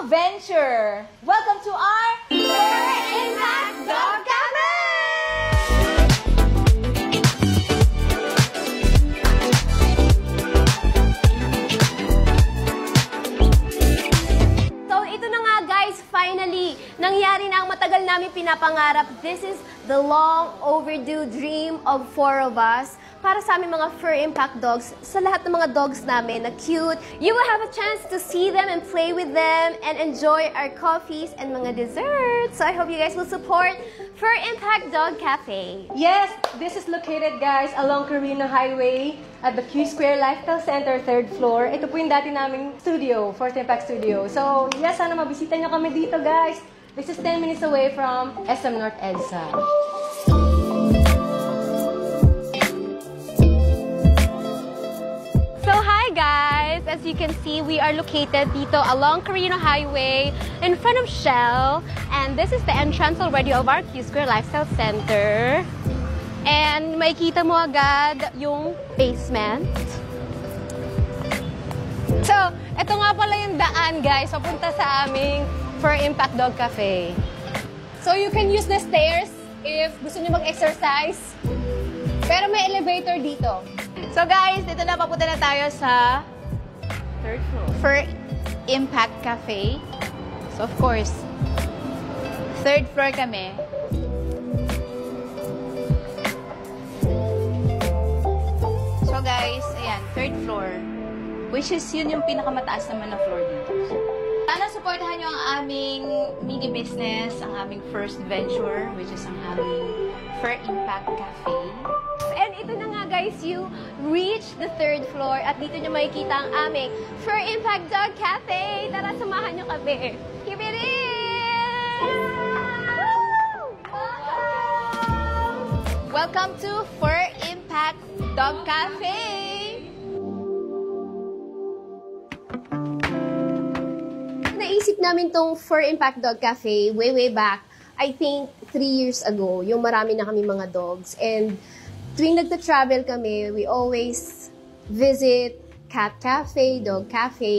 Venture! Welcome to our Fur Impact Dog Cafe! So ito na nga guys, finally, nangyari na ang matagal namin pinapangarap. This is the long overdue dream of 4 of us. Para sa aming mga Fur Impact dogs, sa lahat ng mga dogs namin na cute, you will have a chance to see them and play with them and enjoy our coffees and mga desserts. So I hope you guys will support Fur Impact Dog Cafe. Yes, this is located guys along Carino Highway at the Q Square Lifestyle Center, 3rd floor. Ito po yung dati naming studio, Fur Impact Studio. So yes, sana mabisita nyo kami dito guys. This is 10 minutes away from SM North EDSA. Guys, as you can see, we are located dito along Carino Highway in front of Shell, and this is the entrance already of our Q Square Lifestyle Center. And makikita mo agad yung basement. So, ito nga pala yung daan guys, papunta sa aming Fur Impact Dog Cafe. So, you can use the stairs if gusto niyo mag-exercise. Pero may elevator dito. So guys, dito na, papunta na tayo sa 3rd floor. Fur Impact Cafe. So of course, 3rd floor kami. So guys, ayan, 3rd floor. Which is yun yung pinakamataas naman na floor dito. Sana supportahan nyo ang aming mini business, ang aming first venture, which is ang aming Fur Impact Cafe. And ito na nga guys, you reach the 3rd floor at dito nyo makikita ang aming Fur Impact Dog Cafe. Tara, samahan nyo kami. Keep it in! Welcome to Fur Impact Dog Cafe! Naisip namin tong Fur Impact Dog Cafe way back, I think 3 years ago, yung marami na kami mga dogs. And tuwing nagta-travel kami, we always visit cat cafe, dog cafe.